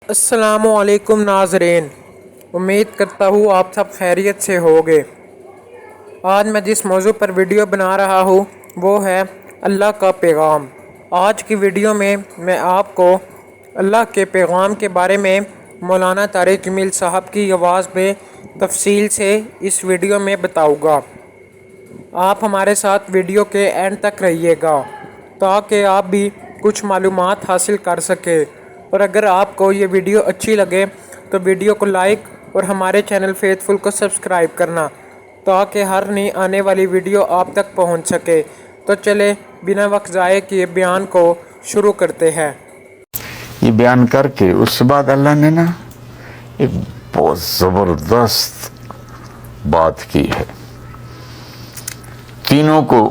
السلام علیکم ناظرین، امید کرتا ہوں آپ سب خیریت سے ہوگے۔ آج میں جس موضوع پر ویڈیو بنا رہا ہوں وہ ہے اللہ کا پیغام۔ آج کی ویڈیو میں آپ کو اللہ کے پیغام کے بارے میں مولانا طارق جمیل صاحب کی آواز میں تفصیل سے اس ویڈیو میں بتاؤں گا۔ آپ ہمارے ساتھ ویڈیو کے اینڈ تک رہیے گا تاکہ آپ بھی کچھ معلومات حاصل کر سکیں، اور اگر آپ کو یہ ویڈیو اچھی لگے تو ویڈیو کو لائک اور ہمارے چینل فیتھ فل کو سبسکرائب کرنا تاکہ ہر نئی آنے والی ویڈیو آپ تک پہنچ سکے۔ تو چلے بنا وقت ضائع کیے بیان کو شروع کرتے ہیں۔ یہ بیان کر کے اس کے بعد اللہ نے ایک بہت زبردست بات کی ہے۔ تینوں کو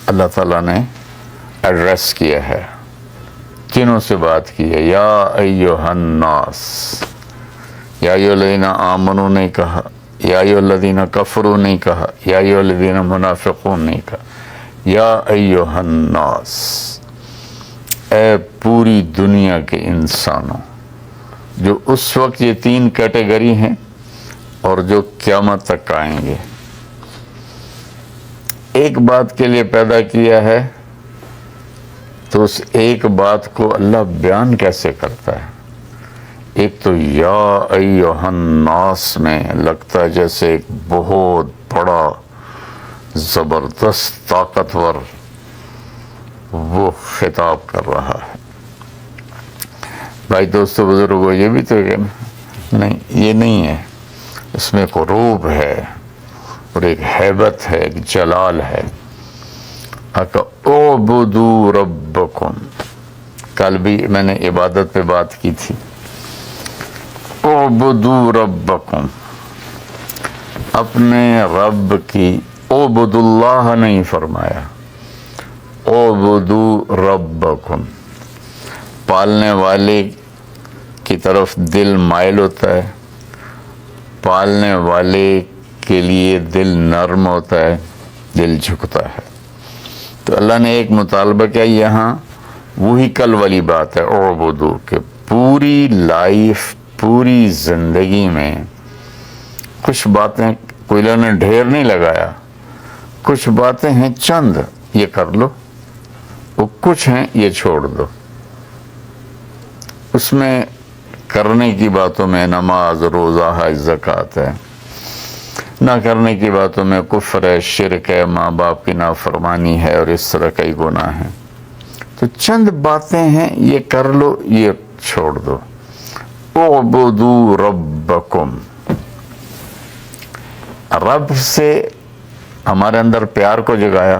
اللہ تعالیٰ نے ایڈریس کیا ہے، تینوں سے بات کی ہے۔ یا ایھا الناس، یا ایھا الذین آمنوا نہیں کہا، یا ایھا الذین کفروا نہیں کہا، یا ایھا الذین منافقون نہیں کہا، یا ایھا الناس، اے پوری دنیا کے انسانوں، جو اس وقت یہ تین کیٹیگری ہیں اور جو قیامت تک آئیں گے۔ ایک بات کے لیے پیدا کیا ہے تو اس ایک بات کو اللہ بیان کیسے کرتا ہے؟ ایک تو یا ایھا الناس میں لگتا ہے جیسے ایک بہت بڑا زبردست طاقتور وہ خطاب کر رہا ہے۔ بھائی دوستو بزرگوں، یہ بھی تو نہیں، یہ نہیں ہے، اس میں ایک روب ہے اور ایک ہیبت ہے، ایک جلال ہے۔ اعبدوا ربکم، کل بھی میں نے عبادت پہ بات کی تھی۔ اعبدوا ربکم، اپنے رب کی، اعبدوا اللہ نہیں فرمایا، اعبدوا ربکم، پالنے والے کی طرف دل مائل ہوتا ہے، پالنے والے کے لیے دل نرم ہوتا ہے، دل جھکتا ہے۔ تو اللہ نے ایک مطالبہ کیا یہاں، وہی کل والی بات ہے اعبدو، کہ پوری لائف، پوری زندگی میں کچھ باتیں کوئی اللہ نے ڈھیر نہیں لگایا، کچھ باتیں ہیں چند، یہ کر لو، وہ کچھ ہیں یہ چھوڑ دو۔ اس میں کرنے کی باتوں میں نماز، روزہ، حج، زکوٰۃ ہے، نہ کرنے کی باتوں میں کفر ہے، شرک ہے، ماں باپ کی نافرمانی ہے اور اس طرح کئی گناہ ہیں۔ تو چند باتیں ہیں یہ کر لو، یہ چھوڑ دو۔ اعبدوا ربکم، رب سے ہمارے اندر پیار کو جگایا،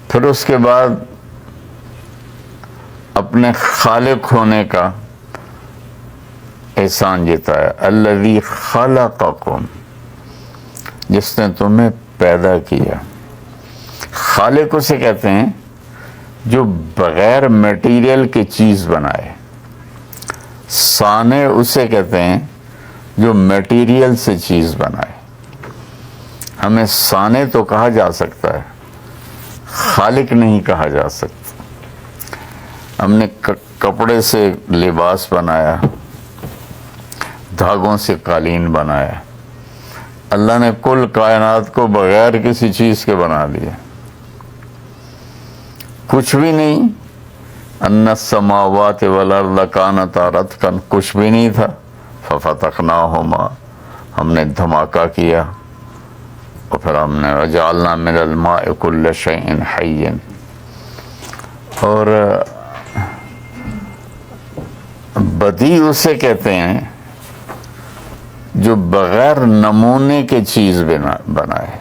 پھر اس کے بعد اپنے خالق ہونے کا احسان جتایا۔ الذی خلقکم، جس نے تمہیں پیدا کیا۔ خالق اسے کہتے ہیں جو بغیر میٹیریل کی چیز بنائے، صانع اسے کہتے ہیں جو میٹیریل سے چیز بنائے۔ ہمیں صانع تو کہا جا سکتا ہے، خالق نہیں کہا جا سکتا۔ ہم نے کپڑے سے لباس بنایا، دھاگوں سے قالین بنایا، اللہ نے کل کائنات کو بغیر کسی چیز کے بنا دیا، کچھ بھی نہیں۔ ان السماوات والارض کانتا رتقا، کچھ بھی نہیں تھا، ففتقناہما، ہم نے دھماکہ کیا، اور پھر ہم نے وجعلنا من الماء کل شیء حی، اور بدیع اسے کہتے ہیں جو بغیر نمونے کے چیز بنائے۔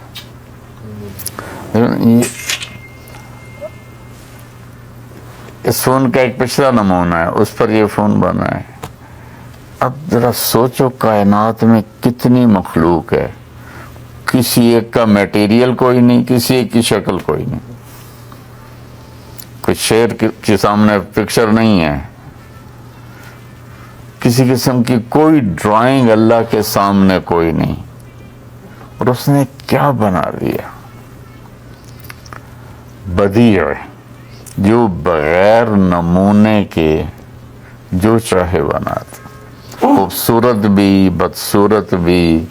اس فون کا ایک پچھلا نمونہ ہے، اس پر یہ فون بنا ہے۔ اب ذرا سوچو کائنات میں کتنی مخلوق ہے، کسی ایک کا میٹیریل کوئی نہیں، کسی ایک کی شکل کوئی نہیں، کوئی شیر کے سامنے پکچر نہیں ہے، کسی قسم کی کوئی ڈرائنگ اللہ کے سامنے کوئی نہیں، اور اس نے کیا بنا دیا؟ بدیع ہے، جو بغیر نمونے کے جو چاہے بناتا، خوبصورت بھی، بدصورت بھی،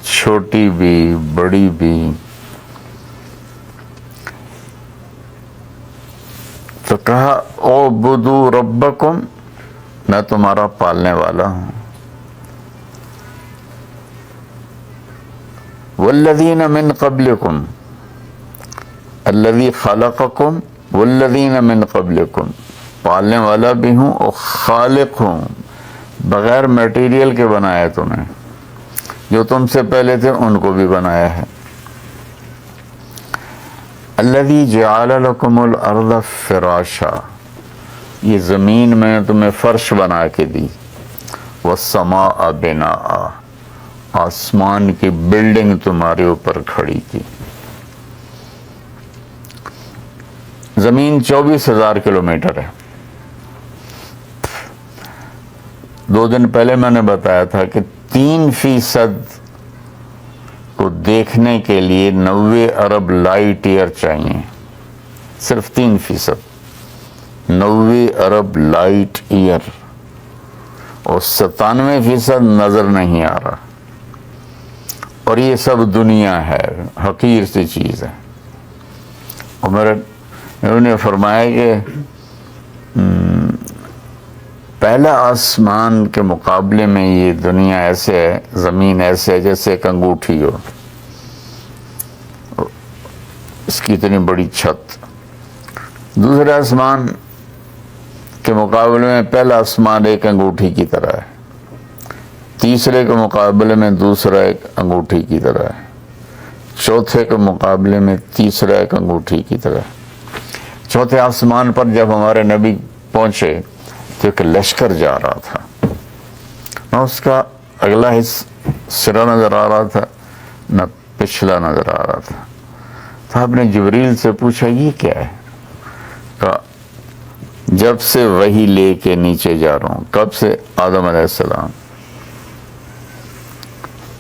چھوٹی بھی، بڑی بھی۔ تو کہا اعبدوا ربکم، میں تمہارا پالنے والا ہوں، والذین من قبلکم، الذی خلقکم والذین من قبلکم، پالنے والا بھی ہوں اور خالق ہوں، بغیر میٹیریل کے بنایا تمہیں، جو تم سے پہلے تھے ان کو بھی بنایا ہے۔ الذی جعل لکم الارض فراشا، یہ زمین میں تمہیں فرش بنا کے دی، والسماء بناء، آسمان کی بلڈنگ تمہارے اوپر کھڑی کی۔ زمین 24,000 کلومیٹر ہے۔ 2 دن پہلے میں نے بتایا تھا کہ 3% کو دیکھنے کے لیے 90 ارب لائٹ ایئر چاہیے، صرف 3%، 90 ارب لائٹ ایئر، اور 97% نظر نہیں آ رہا، اور یہ سب دنیا ہے، حقیر سی چیز ہے۔ اور انہوں نے فرمایا کہ پہلا آسمان کے مقابلے میں یہ دنیا ایسے ہے، زمین ایسے ہے جیسے ایک انگوٹھی ہو، اس کی اتنی بڑی چھت۔ دوسرے آسمان کے مقابلے میں پہلا آسمان ایک انگوٹھی کی طرح ہے، تیسرے کے مقابلے میں دوسرا ایک انگوٹھی کی طرح ہے، چوتھے کے مقابلے میں تیسرا ایک انگوٹھی کی طرح ہے۔ چوتھے آسمان پر جب ہمارے نبی پہنچے تو ایک لشکر جا رہا تھا، نہ اس کا اگلا سرا نظر آ رہا تھا نہ پچھلا نظر آ رہا تھا۔ تو آپ نے جبریل سے پوچھا یہ کیا ہے؟ کہا جب سے وحی لے کے نیچے جا رہا ہوں، کب سے؟ آدم علیہ السلام،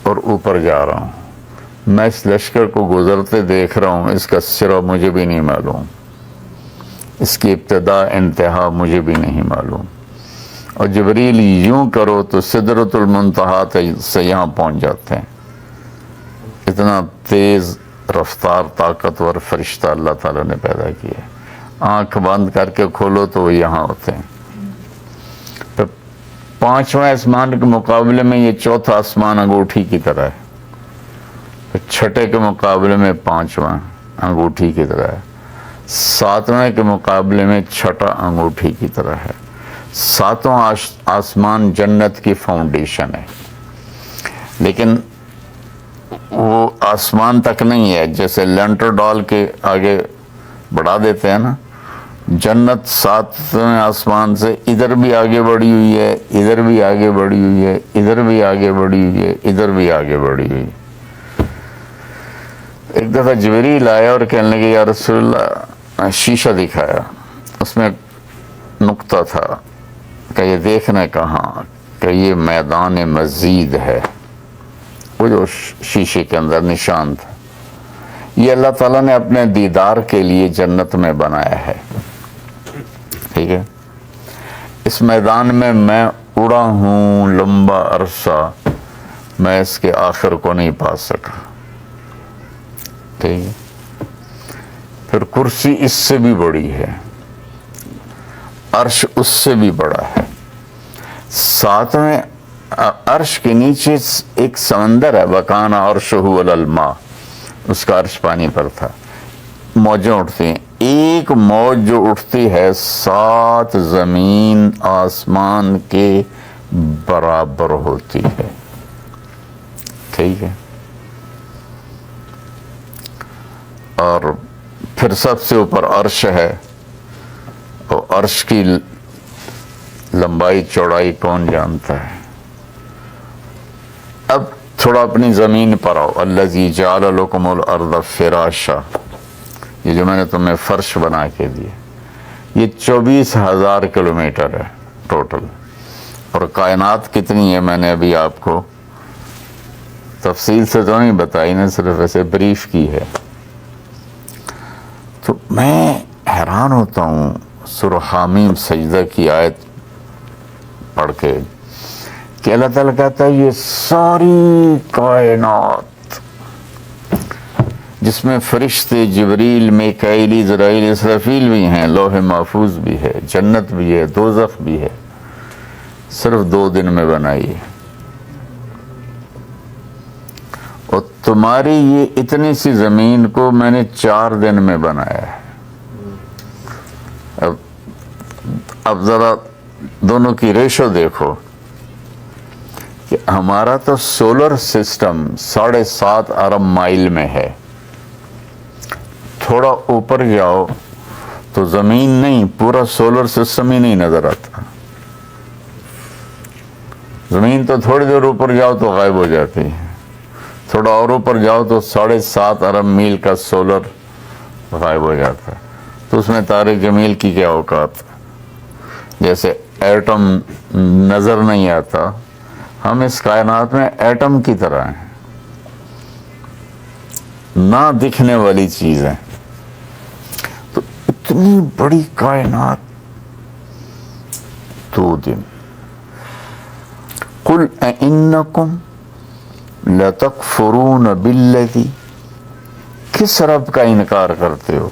اور اوپر جا رہا ہوں، میں اس لشکر کو گزرتے دیکھ رہا ہوں، اس کا سرا مجھے بھی نہیں معلوم، اس کی ابتدا انتہا مجھے بھی نہیں معلوم۔ اور جبریل یوں کرو تو سدرۃ المنتہا سے یہاں پہنچ جاتے ہیں۔ اتنا تیز رفتار طاقتور فرشتہ اللہ تعالیٰ نے پیدا کیا ہے، آنکھ بند کر کے کھولو تو وہ یہاں ہوتے ہیں۔ پھر 5واں آسمان کے مقابلے میں یہ چوتھا آسمان انگوٹھی کی طرح ہے، پھر چھٹے کے مقابلے میں 5واں انگوٹھی کی طرح ہے، 7ویں کے مقابلے میں چھٹا انگوٹھی کی طرح ہے۔ 7واں آسمان جنت کی فاؤنڈیشن ہے، لیکن وہ آسمان تک نہیں ہے، جیسے لینٹر ڈال کے آگے بڑھا دیتے ہیں نا، جنت 7ویں آسمان سے ادھر بھی آگے بڑھی ہوئی ہے، ادھر بھی آگے بڑھی ہوئی ہے، ادھر بھی آگے بڑھی ہوئی ہے، ادھر بھی آگے بڑھی ہوئی ہے۔ ایک دفعہ جبریل آیا اور کہنے لگے یا رسول اللہ، شیشہ دکھایا، اس میں نقطہ تھا کہ یہ دیکھنے کہاں، کہ یہ میدان مزید ہے، وہ جو شیشے کے اندر نشان تھا، یہ اللہ تعالیٰ نے اپنے دیدار کے لیے جنت میں بنایا ہے، ٹھیک ہے۔ اس میدان میں اڑا ہوں لمبا عرصہ، میں اس کے آخر کو نہیں پا سکا، ٹھیک ہے۔ پھر کرسی اس سے بھی بڑی ہے، عرش اس سے بھی بڑا ہے۔ 7ویں عرش کے نیچے ایک سمندر ہے، وَكَانَ عَرْشُهُ عَلَى الْمَاءِ، اس کا عرش پانی پر تھا، موجیں اٹھتی ہیں، ایک موج جو اٹھتی ہے 7 زمین آسمان کے برابر ہوتی ہے، ٹھیک ہے۔ اور پھر سب سے اوپر عرش ہے، اور عرش کی لمبائی چوڑائی کون جانتا ہے۔ اب تھوڑا اپنی زمین پر آؤ، الذی جعل لکم الارض فراشا، یہ جو میں نے تمہیں فرش بنا کے دیے، یہ 24,000 کلومیٹر ہے ٹوٹل، اور کائنات کتنی ہے میں نے ابھی آپ کو تفصیل سے تو نہیں بتائی نا، صرف ایسے بریف کی ہے۔ تو میں حیران ہوتا ہوں سورہ حامیم سجدہ کی آیت پڑھ کے کہ اللہ تعالیٰ کہتا ہے یہ ساری کائنات جس میں فرشتے جبریل میکائیل اسرائیل اسرافیل بھی ہیں، لوح محفوظ بھی ہے، جنت بھی ہے، دوزخ بھی ہے، صرف 2 دن میں بنائی ہے، اور تمہاری یہ اتنی سی زمین کو میں نے 4 دن میں بنایا ہے۔ اب ذرا دونوں کی ریشو دیکھو کہ ہمارا تو سولر سسٹم 7.5 ارب مائل میں ہے، تھوڑا اوپر جاؤ تو زمین نہیں، پورا سولر سسٹم ہی نہیں نظر آتا، زمین تو تھوڑی دیر اوپر جاؤ تو غائب ہو جاتی ہے، تھوڑا اور اوپر جاؤ تو 7.5 ارب میل کا سولر غائب ہو جاتا ہے۔ تو اس میں طارق جمیل کی کیا اوقات، جیسے ایٹم نظر نہیں آتا، ہم اس کائنات میں ایٹم کی طرح ہیں، نہ دکھنے والی چیز ہیں۔ تو اتنی بڑی کائنات 2 دن۔ قل اِنَّكُمْ لَتَكْفُرُونَ بِالَّذِي، کس رب کا انکار کرتے ہو،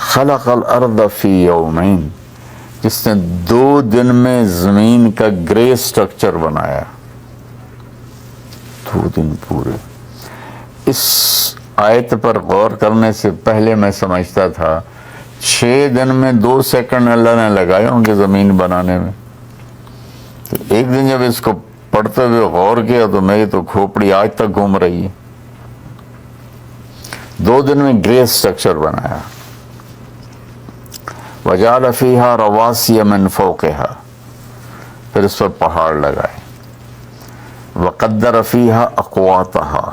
خلق الارض فی یومین، جس نے 2 دن میں زمین کا گرے سٹرکچر بنایا، 2 دن پورے۔ اس آیت پر غور کرنے سے پہلے میں سمجھتا تھا 6 دن میں 2 سیکنڈ اللہ نے لگائے ہوں گے زمین بنانے میں۔ تو ایک دن جب اس کو پڑھتے ہوئے غور کیا تو میری تو کھوپڑی آج تک گھوم رہی ہے۔ 2 دن میں گرے سٹرکچر بنایا، وَجَعَلَ فِيهَا رَوَاسِيَ مِن فَوْقِهَا، پھر اس پر پہاڑ لگائے، وَقَدَّرَ فِيهَا أَقْوَاتَهَا،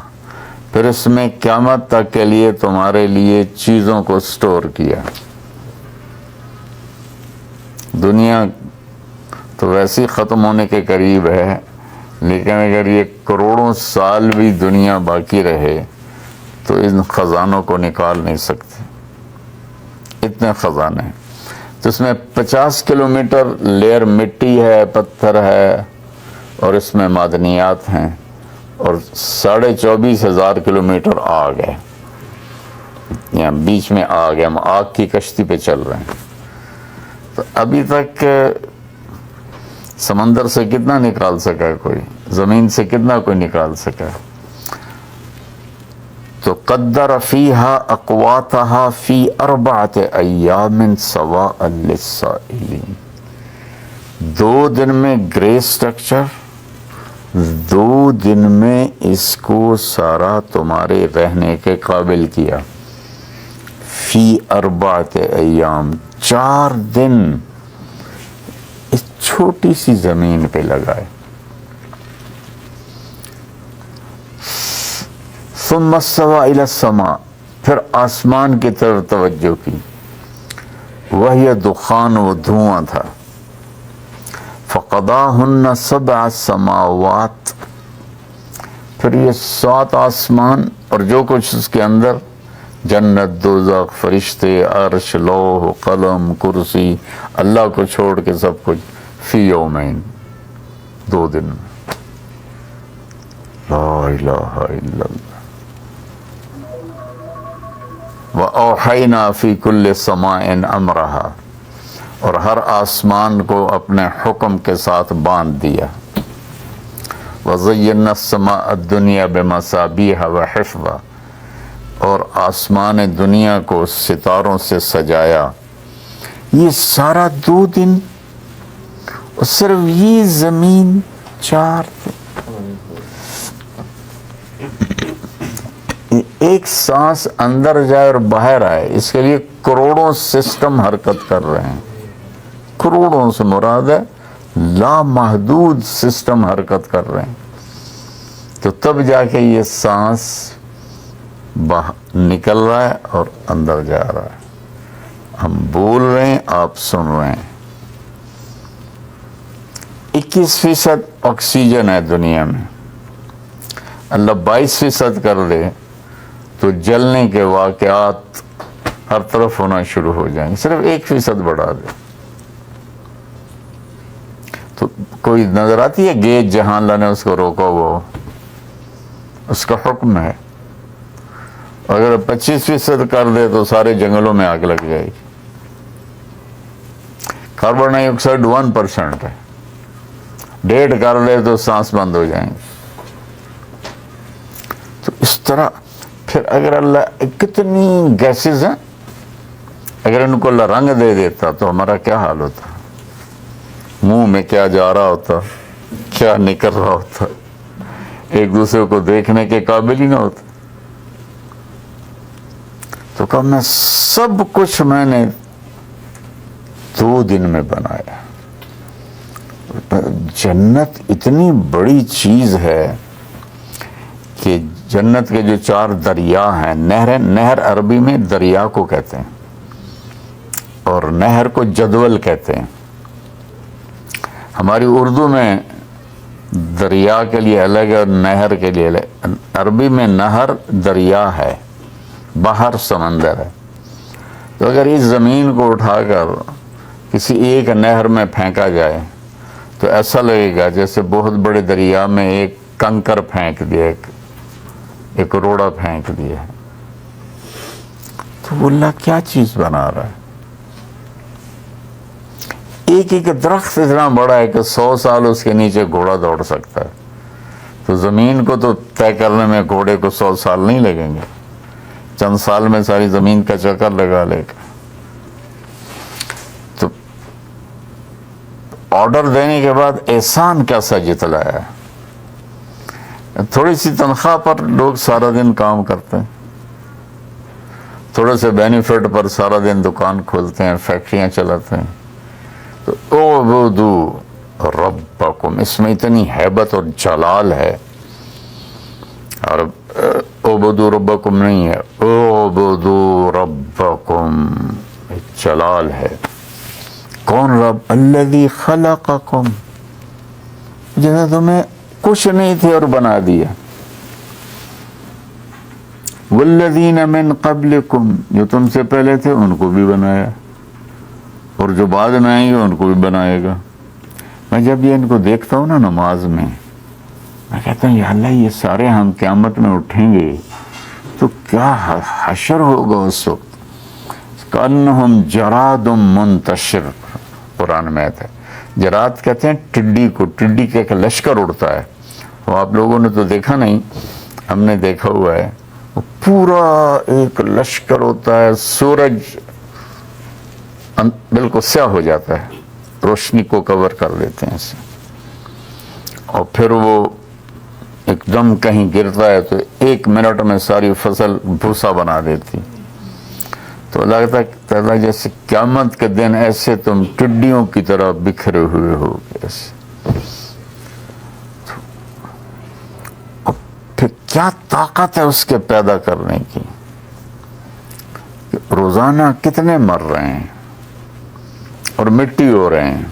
پھر اس میں قیامت تک کے لیے تمہارے لیے چیزوں کو سٹور کیا۔ دنیا تو ویسے ہی ختم ہونے کے قریب ہے، لیکن اگر یہ کروڑوں سال بھی دنیا باقی رہے تو ان خزانوں کو نکال نہیں سکتے، اتنے خزانے ہیں۔ تو اس میں 50 کلومیٹر لیئر مٹی ہے، پتھر ہے، اور اس میں معدنیات ہیں، اور 24,500 کلومیٹر آگ ہے، یہاں بیچ میں آگ ہے، ہم آگ کی کشتی پہ چل رہے ہیں۔ تو ابھی تک سمندر سے کتنا نکال سکا کوئی، زمین سے کتنا کوئی نکال سکا۔ تو قدر فیہا اقواتہا فی 4 ایام سواء للسائلین، 2 دن میں گرے سٹرکچر، 2 دن میں اس کو سارا تمہارے رہنے کے قابل کیا، فی 4 ایام، 4 دن اس چھوٹی سی زمین پہ لگائے۔ ثم استوى الى السماء، پھر آسمان کی طرف توجہ کی، وہی دخان و دھواں تھا، فقضاهن 7 سماوات، پھر یہ 7 آسمان اور جو کچھ اس کے اندر، جنت، دوزخ، فرشتے، عرش، لوح، قلم، کرسی، اللہ کو چھوڑ کے سب کچھ، فی یومین، 2 دن میں۔ لا الہ الا اللہ۔ وَأَوْحَيْنَا فِي كُلِّ سَمَاءٍ أَمْرَهَا، اور ہر آسمان کو اپنے حکم کے ساتھ باندھ دیا۔ وَزَيَّنَّا السَّمَاءَ الدُّنْيَا بِمَصَابِيحَ وَحِفْظًا، اور آسمان دنیا کو ستاروں سے سجایا۔ یہ سارا 2 دن، اور صرف یہ زمین 4 دن۔ ایک سانس اندر جائے اور باہر آئے، اس کے لیے کروڑوں سسٹم حرکت کر رہے ہیں، کروڑوں سے مراد ہے لامحدود سسٹم حرکت کر رہے ہیں، تو تب جا کے یہ سانس نکل رہا ہے اور اندر جا رہا ہے، ہم بول رہے ہیں، آپ سن رہے ہیں۔ 21% آکسیجن ہے دنیا میں، اللہ 22% کر دے تو جلنے کے واقعات ہر طرف ہونا شروع ہو جائیں گے، صرف 1% بڑھا دے تو کوئی نظر آتی ہے گیج جہاں اللہ نے اس کو روکا وہ اس کا حکم ہے. اگر 25% کر دے تو سارے جنگلوں میں آگ لگ جائے گی. کاربن ڈائی آکسائڈ 1% ہے، 1.5 کر دے تو سانس بند ہو جائیں گے. تو اس طرح پھر اگر اللہ کتنی گیسز ہیں، اگر ان کو اللہ رنگ دے دیتا تو ہمارا کیا حال ہوتا، منہ میں کیا جا رہا ہوتا، کیا نکل رہا ہوتا، ایک دوسرے کو دیکھنے کے قابل ہی نہ ہوتا. تو کہا میں سب کچھ میں نے 2 دن میں بنایا. جنت اتنی بڑی چیز ہے کہ جنت کے جو 4 دریا ہیں، نہر عربی میں دریا کو کہتے ہیں اور نہر کو جدول کہتے ہیں. ہماری اردو میں دریا کے لیے الگ ہے اور نہر کے لیے الگ. عربی میں نہر دریا ہے، باہر سمندر ہے. تو اگر اس زمین کو اٹھا کر کسی ایک نہر میں پھینکا جائے تو ایسا لگے گا جیسے بہت بڑے دریا میں ایک کنکر پھینک دیا، ایک روڑا پھینک دیا. تو اللہ کیا چیز بنا رہا ہے. ایک ایک درخت اتنا بڑا ہے کہ 100 سال اس کے نیچے گھوڑا دوڑ سکتا ہے. تو زمین کو تو طے کرنے میں گھوڑے کو 100 سال نہیں لگیں گے، چند سال میں ساری زمین کا چکر لگا لے گا. تو آرڈر دینے کے بعد احسان کیسا جتلایا ہے. تھوڑی سی تنخواہ پر لوگ سارا دن کام کرتے ہیں، تھوڑے سے بینیفٹ پر سارا دن دکان کھولتے ہیں، فیکٹریاں چلاتے ہیں. تو اعبدوا ربکم، اس میں اتنی ہیبت اور جلال ہے. اور اعبدوا ربکم نہیں ہے، اعبدوا ربکم، جلال ہے. کون رب؟ الذی خلقکم، جس نے تمہیں کچھ نہیں تھے اور بنا دیا. والذین من قبلکم، جو تم سے پہلے تھے ان کو بھی بنایا، اور جو بعد میں آئیں گے ان کو بھی بنائے گا. میں جب یہ ان کو دیکھتا ہوں نا نماز میں کہتا ہوں یا اللہ یہ سارے ہم قیامت میں اٹھیں گے تو کیا حشر ہوگا اس وقت. کأنہم جراد منتشر، قرآن میں آتا ہے. جراد کہتے ہیں ٹڈی کو، ٹڈی کا ایک لشکر اڑتا ہے. وہ آپ لوگوں نے تو دیکھا نہیں، ہم نے دیکھا ہوا ہے. وہ پورا ایک لشکر ہوتا ہے، سورج بالکل سیاہ ہو جاتا ہے، روشنی کو کور کر دیتے ہیں اسے، اور پھر وہ ایک دم کہیں گرتا ہے تو 1 منٹ میں ساری فصل بھوسا بنا دیتی. تو لگتا ہے جیسے قیامت کے دن ایسے تم ٹڈیوں کی طرح بکھرے ہوئے ہو ایسے. اور پھر کیا طاقت ہے اس کے پیدا کرنے کی. روزانہ کتنے مر رہے ہیں اور مٹی ہو رہے ہیں.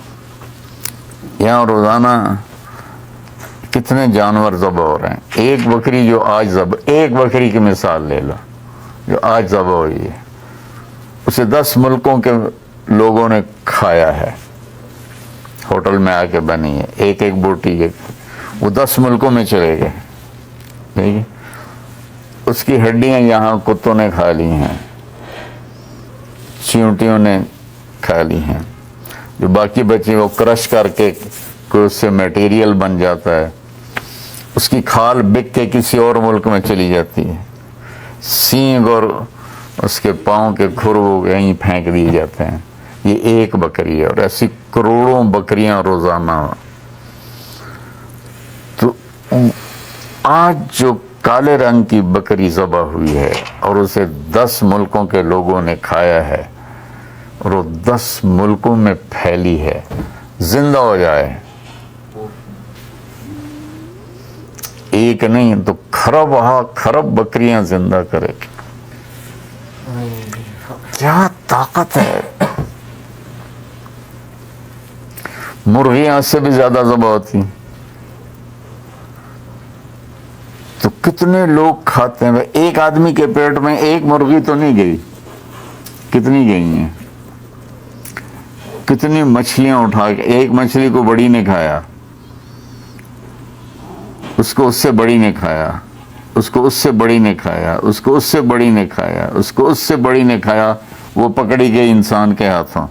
یہاں روزانہ کتنے جانور ذبح ہو رہے ہیں. ایک بکری جو آج ذبح، ایک بکری کی مثال لے لو جو آج ذبح ہوئی ہے، اسے 10 ملکوں کے لوگوں نے کھایا ہے، ہوٹل میں آ کے بنی ہے، ایک ایک بوٹی ہے، وہ 10 ملکوں میں چلے گئے. ٹھیک ہے، اس کی ہڈیاں یہاں کتوں نے کھا لی ہیں، چیونٹیوں نے کھا لی ہیں. جو باقی بچی وہ کرش کر کے کوئی اس سے میٹیریل بن جاتا ہے، اس کی کھال بک کے کسی اور ملک میں چلی جاتی ہے. سینگ اور اس کے پاؤں کے کھر وہ یہیں پھینک دیے جاتے ہیں. یہ ایک بکری ہے، اور ایسی کروڑوں بکریاں روزانہ. تو آج جو کالے رنگ کی بکری ذبح ہوئی ہے اور اسے 10 ملکوں کے لوگوں نے کھایا ہے اور وہ 10 ملکوں میں پھیلی ہے، زندہ ہو جائے ایک نہیں تو خرب بکریاں زندہ کرے گی. کیا طاقت ہے. مرغیاں اس سے بھی زیادہ ذبح ہوتی، تو کتنے لوگ کھاتے ہیں. ایک آدمی کے پیٹ میں ایک مرغی تو نہیں گئی، کتنی گئی ہیں؟ کتنی مچھلیاں اٹھا کے، ایک مچھلی کو بڑی نے کھایا، اس کو اس سے بڑی نے کھایا، اس کو اس سے بڑی نے کھایا، اس کو اس سے بڑی نے کھایا، اس کو اس سے بڑی نے کھایا، وہ پکڑی گئی انسان کے ہاتھوں،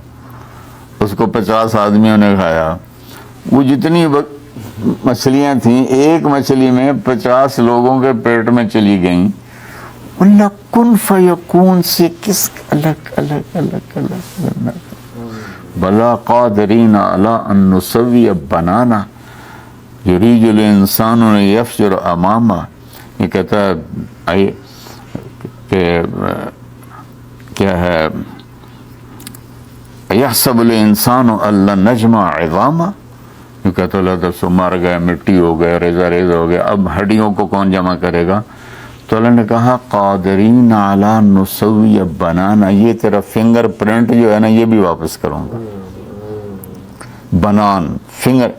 اس کو 50 آدمیوں نے کھایا۔ وہ جتنی مچھلیاں تھیں، ایک مچھلی میں 50 لوگوں کے پیٹ میں چلی گئیں۔ اللہ کن فیکون سے کس الگ الگ الگ الگ الگ بلا قادرین علی ان نسوی بنانا یرید الانسان ان یفجر امامہ۔ یہ کہتا ہے کہ کیا ہے، یحسب الانسان ان لن نجمع عظامہ، یہ کہتا اللہ تو سو مر گئے، مٹی ہو گئے، ریزہ ریز ہو گئے، اب ہڈیوں کو کون جمع کرے گا؟ تو اللہ نے کہا قادرین علی نسوی بنانا، یہ تیرا فنگر پرنٹ جو ہے نا یہ بھی واپس کروں گا۔ بنان فنگر،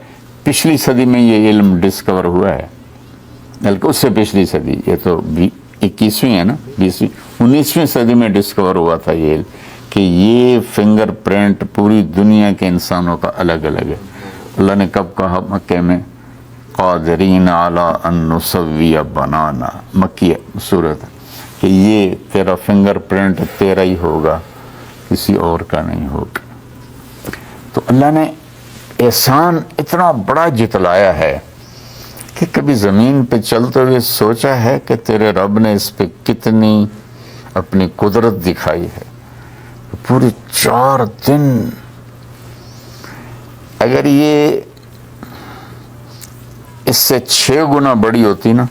پچھلی صدی میں یہ علم ڈسکور ہوا ہے، بلکہ اس سے پچھلی صدی، یہ تو 21ویں ہے نا، 19ویں صدی میں ڈسکور ہوا تھا یہ علم کہ یہ فنگر پرنٹ پوری دنیا کے انسانوں کا الگ الگ ہے۔ اللہ نے کب کہا؟ مکے میں، قادرین علی ان نسوی بنانا، مکی صورت، کہ یہ تیرا فنگر پرنٹ تیرا ہی ہوگا، کسی اور کا نہیں ہوگا۔ تو اللہ نے احسان اتنا بڑا جتلایا ہے کہ کبھی زمین پہ چلتے ہوئے سوچا ہے کہ تیرے رب نے اس پہ کتنی اپنی قدرت دکھائی ہے؟ پورے 4 دن، اگر یہ اس سے 6 گنا بڑی ہوتی نا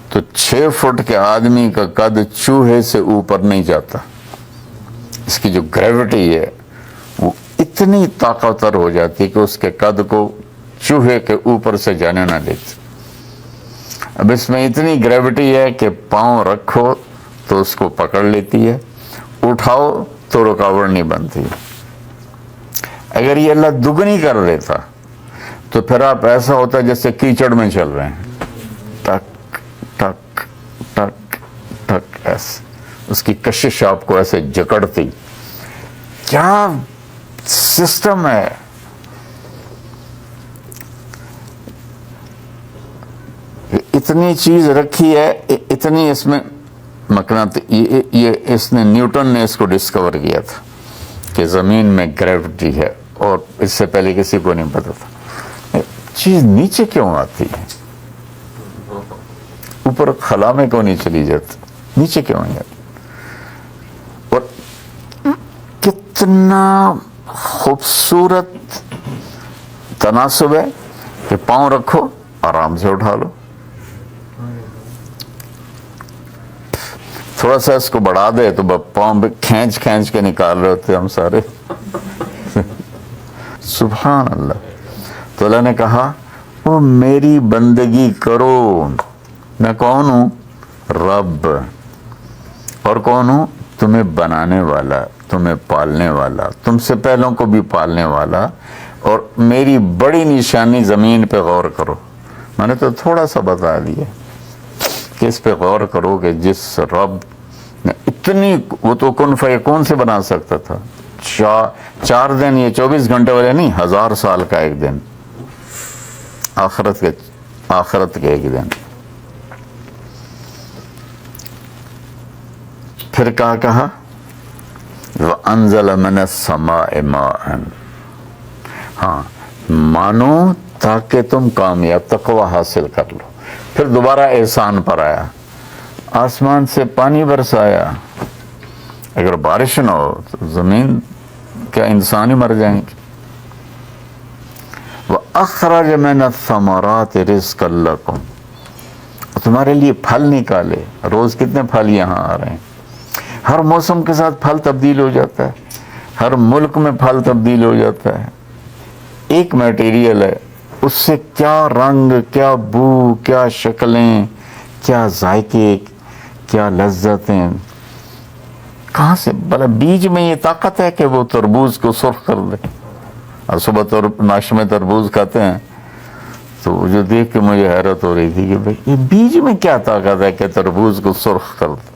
تو 6 فٹ کے آدمی کا قد چوہے سے اوپر نہیں جاتا۔ اس کی جو گریوٹی ہے وہ اتنی طاقتور ہو جاتی کہ اس کے قد کو چوہے کے اوپر سے جانے نہ دیتی۔ اب اس میں اتنی گریوٹی ہے کہ پاؤں رکھو تو اس کو پکڑ لیتی ہے، اٹھاؤ تو رکاوٹ نہیں بنتی۔ اگر یہ اللہ دگنی کر دیتا تو پھر آپ ایسا ہوتا جیسے کیچڑ میں چل رہے ہیں، ٹک ٹک ٹک ٹک، ایسے اس کی کشش آپ کو ایسے جکڑتی۔ کیا سسٹم ہے! اتنی چیز رکھی ہے، اتنی اس میں یہ اس نے، نیوٹن نے اس کو ڈسکور کیا تھا کہ زمین میں گریوٹی ہے، اور اس سے پہلے کسی کو نہیں پتا تھا۔ چیز نیچے کیوں آتی ہے؟ اوپر خلا میں کیوں نہیں چلی جاتی؟ نیچے کیوں آ جاتی؟ اور کتنا خوبصورت تناسب ہے کہ پاؤں رکھو، آرام سے اٹھا لو، تھوڑا سا اس کو بڑھا دے تو پاؤں پہ کھینچ کھینچ کے نکال رہے ہوتے ہم سارے۔ سبحان اللہ۔ تو اللہ نے کہا وہ میری بندگی کرو۔ میں کون ہوں؟ رب۔ اور کون ہوں؟ تمہیں بنانے والا، تمہیں پالنے والا، تم سے پہلوں کو بھی پالنے والا۔ اور میری بڑی نشانی زمین پہ غور کرو، میں نے تو تھوڑا سا بتا دیا کہ اس پہ غور کرو کہ جس رب نے اتنی، وہ تو کن فیکون سے بنا سکتا تھا۔ 4 دن، یہ 24 گھنٹے والے نہیں، 1000 سال کا ایک دن، آخرت کے ایک دن۔ پھر کہا وَأَنزَلَ مِنَ السَّمَاءِ مَاءً، ہاں مانو تاکہ تم کامیاب، تقوی حاصل کر لو۔ پھر دوبارہ احسان پر آیا، آسمان سے پانی برسایا۔ اگر بارش نہ ہو تو زمین کیا انسان ہی مر جائیں گے۔ وَأَخْرَجَ مِنَ الثَّمَرَاتِ رِزْقًا لَكُمْ، تمہارے لیے پھل نکالے۔ روز کتنے پھل یہاں آ رہے ہیں، ہر موسم کے ساتھ پھل تبدیل ہو جاتا ہے، ہر ملک میں پھل تبدیل ہو جاتا ہے۔ ایک میٹیریل ہے، اس سے کیا رنگ، کیا بو، کیا شکلیں، کیا ذائقے، کیا لذتیں، کہاں سے؟ بھلا بیج میں یہ طاقت ہے کہ وہ تربوز کو سرخ کر دے۔ اور صبح ناشتے میں تربوز کھاتے ہیں تو جو دیکھ کے مجھے حیرت ہو رہی تھی کہ بھئی یہ بیج میں کیا طاقت ہے کہ تربوز کو سرخ کر دے۔